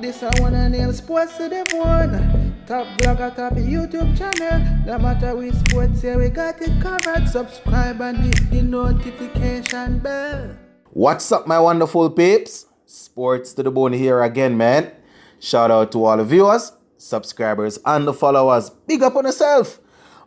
This I wanna nail sports to the bone. Top blogger, top YouTube channel. No matter which sports, here we got it covered. Subscribe and hit the notification bell. What's up, my wonderful peeps? Sports to the bone here again, man. Shout out to all the viewers, subscribers, and the followers. Big up on yourself.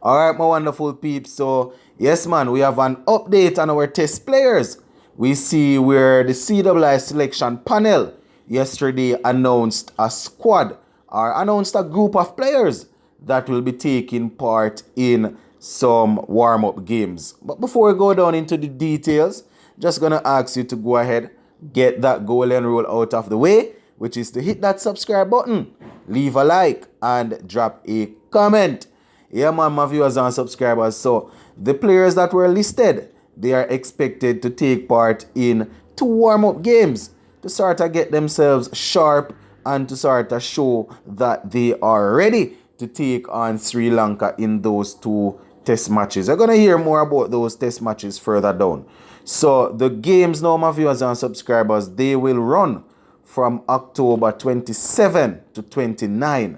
Alright, my wonderful peeps. So, yes, man, we have an update on our test players. We see where the CWI selection panel yesterday announced a squad or announced a group of players that will be taking part in some warm-up games. But before we go down into the details, just gonna ask you to go ahead, get that golden rule out of the way, which is to hit that subscribe button, leave a like, and drop a comment. Yeah, man, my viewers and subscribers. So the players that were listed, they are expected to take part in 2 warm-up games to sort of get themselves sharp and to sort of show that they are ready to take on Sri Lanka in those 2 test matches. You're going to hear more about those test matches further down. So the games now, my viewers and subscribers, they will run from October 27 to 29.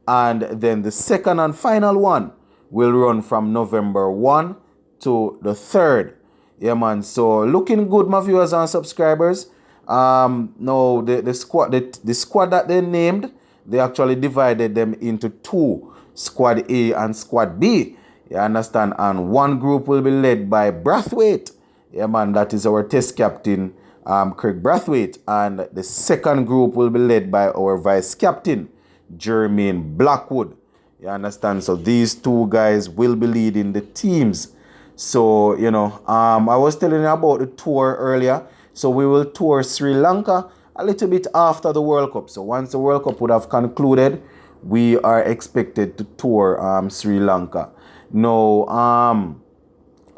And then the second and final one will run from November 1 to the 3rd. Yeah, man. So looking good, my viewers and subscribers. No, the squad that they named, they actually divided them into 2, Squad A and Squad B. You understand? And one group will be led by Brathwaite. Yeah, man, that is our test captain, Craig Brathwaite. And the second group will be led by our vice captain, Jermaine Blackwood. You understand? So these 2 guys will be leading the teams. So, you know, I was telling you about the tour earlier. So we will tour Sri Lanka a little bit after the World Cup. So once the World Cup would have concluded, we are expected to tour Sri Lanka. Now,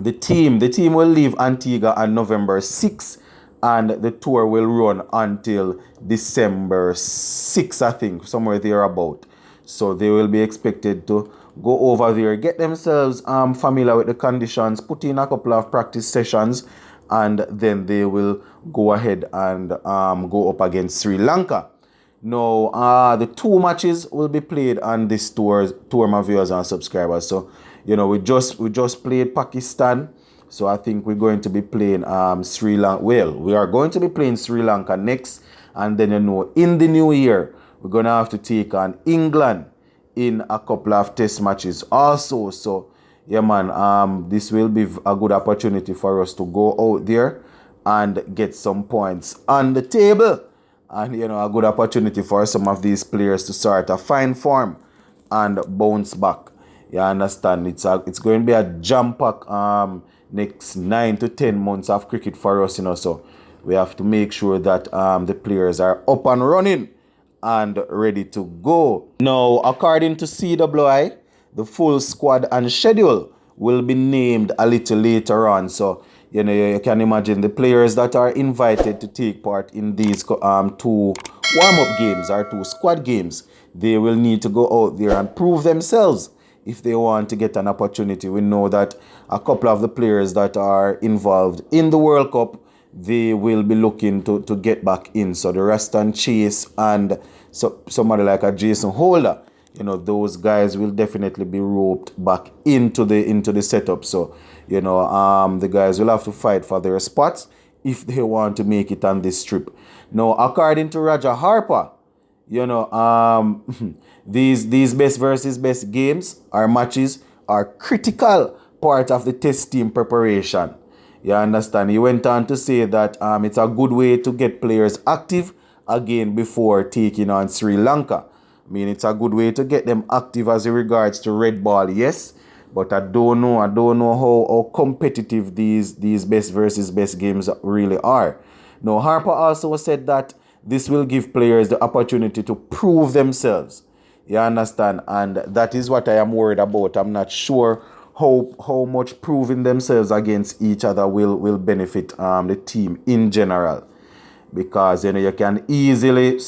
the team will leave Antigua on November 6th, and the tour will run until December 6th, I think, somewhere thereabout. So they will be expected to go over there, get themselves familiar with the conditions, put in a couple of practice sessions, and then they will go ahead and go up against Sri Lanka. Now, the 2 matches will be played on this tour, my viewers and subscribers. So, you know, we just played Pakistan. So I think we're going to be playing Sri Lanka. Well, we are going to be playing Sri Lanka next. And then, you know, in the new year, we're going to have to take on England in a couple of test matches also. So, yeah, man, this will be a good opportunity for us to go out there and get some points on the table. And, you know, a good opportunity for some of these players to sort of find form and bounce back. You understand? It's going to be a jam-pack next 9 to 10 months of cricket for us, you know. So we have to make sure that the players are up and running and ready to go. Now, according to CWI, the full squad and schedule will be named a little later on. So, you know, you can imagine the players that are invited to take part in these 2 warm-up games or 2 squad games. They will need to go out there and prove themselves if they want to get an opportunity. We know that a couple of the players that are involved in the World Cup, they will be looking to get back in. So the Rastan Chase and somebody like a Jason Holder, you know, those guys will definitely be roped back into the setup. So, you know, the guys will have to fight for their spots if they want to make it on this trip. Now, according to Roger Harper, you know, these best versus best games or matches are critical part of the test team preparation. You understand? He went on to say that it's a good way to get players active again before taking on Sri Lanka. I mean, it's a good way to get them active as regards to red ball, yes. But I don't know how competitive these best versus best games really are. Now, Harper also said that this will give players the opportunity to prove themselves. You understand? And that is what I am worried about. I'm not sure how much proving themselves against each other will benefit the team in general. Because, you know, you can easily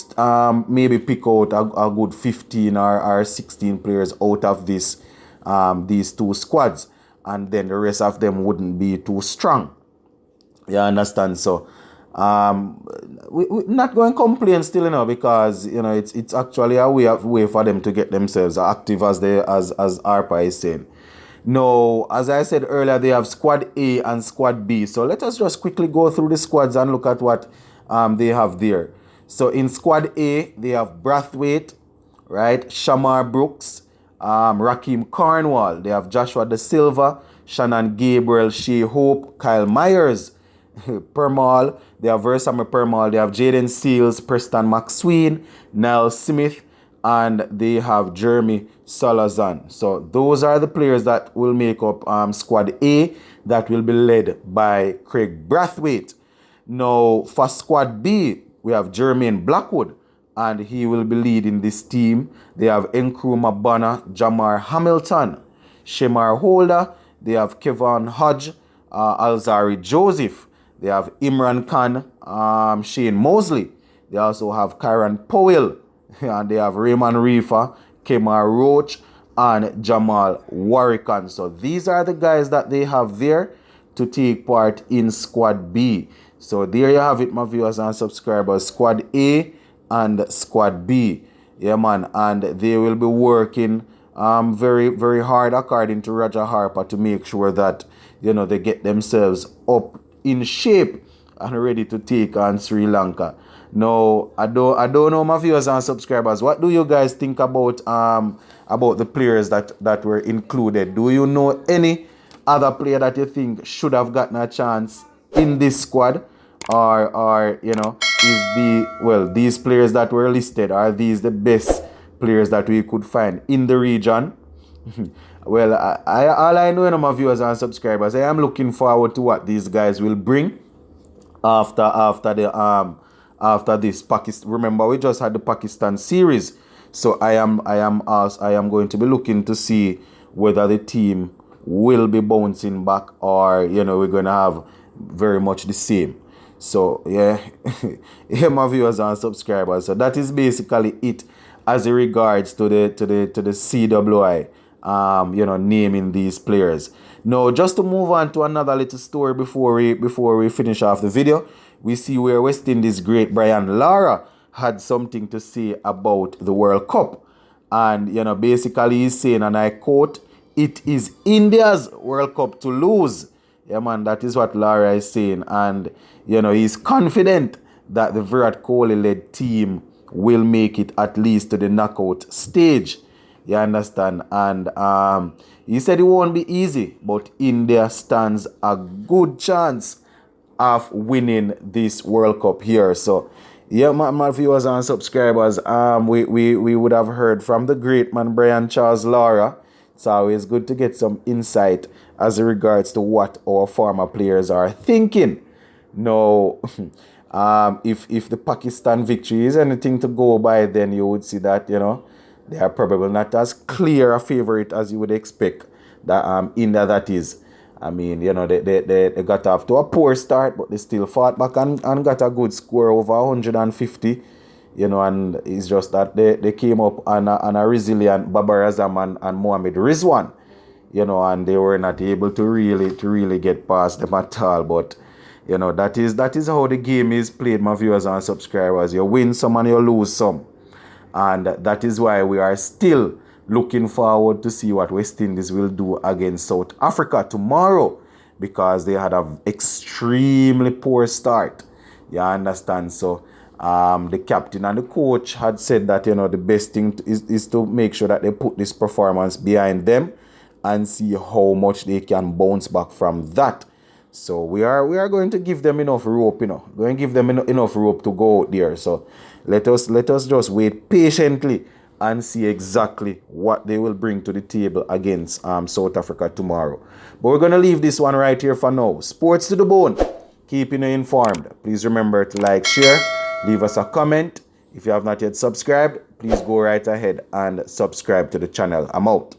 maybe pick out a good 15 or 16 players out of these 2 squads. And then the rest of them wouldn't be too strong. You understand? So, We not going to complain still, because it's actually a way for them to get themselves active, as Arpa is saying. Now, as I said earlier, they have squad A and squad B. So let us just quickly go through the squads and look at what they have there. So in squad A, they have Brathwaite, right? Shamar Brooks, Raheem Cornwall. They have Joshua De Silva, Shannon Gabriel, Shea Hope, Kyle Myers, Permal. They have Versame Permal. They have Jaden Seals, Preston McSween, Niall Smith, and they have Jeremy Salazan. So those are the players that will make up squad A, that will be led by Craig Brathwaite. Now for squad B, we have Jermaine Blackwood, and he will be leading this team. They have Nkrumah Bana, Jamar Hamilton, Shemar Holder. They have Kevon Hodge, Alzari Joseph. They have Imran Khan, Shane Mosley. They also have Kyron Powell, and they have Raymond Reefer, Kemar Roach, and Jamal Warrican. So these are the guys that they have there to take part in squad B. So there you have it, my viewers and subscribers. Squad A and squad B. Yeah, man. And they will be working very, very hard, according to Roger Harper, to make sure that, they get themselves up in shape and ready to take on Sri Lanka. Now, I don't know, my viewers and subscribers, what do you guys think about the players that were included? Do you know any other player that you think should have gotten a chance in this squad? Or these players that were listed, are these the best players that we could find in the region? Well, all I know, my viewers and subscribers, I am looking forward to what these guys will bring after this Pakistan. Remember, we just had the Pakistan series, so I am going to be looking to see whether the team will be bouncing back, or we're going to have very much the same. So yeah, my viewers and subscribers. So that is basically it as it regards to the CWI. Naming these players. Now, just to move on to another little story before we finish off the video, we see where West Indies great Brian Lara had something to say about the World Cup, and basically he's saying, and I quote, "It is India's World Cup to lose." Yeah, man, that is what Lara is saying, and he's confident that the Virat Kohli-led team will make it at least to the knockout stage. You understand? And he said it won't be easy, but India stands a good chance of winning this World Cup here. So, yeah, my viewers and subscribers, we would have heard from the great man Brian Charles Lara. It's always good to get some insight as regards to what our former players are thinking. Now, if the Pakistan victory is anything to go by, then you would see that, they are probably not as clear a favorite as you would expect. That India, that is. I mean, they got off to a poor start, but they still fought back and got a good score, over 150. And it's just that they came up on a resilient Babar Azam and Mohamed Rizwan. And they were not able to really get past them at all. But that is how the game is played, my viewers and subscribers. You win some and you lose some. And that is why we are still looking forward to see what West Indies will do against South Africa tomorrow, because they had an extremely poor start. You understand? So the captain and the coach had said that the best thing is to make sure that they put this performance behind them and see how much they can bounce back from that. So we are going to give them enough rope, going to give them enough rope to go out there. So let us just wait patiently and see exactly what they will bring to the table against South Africa tomorrow. But we're going to leave this one right here for now. Sports to the bone, keeping you informed. Please remember to like, share, leave us a comment. If you have not yet subscribed, please go right ahead and subscribe to the channel. I'm out.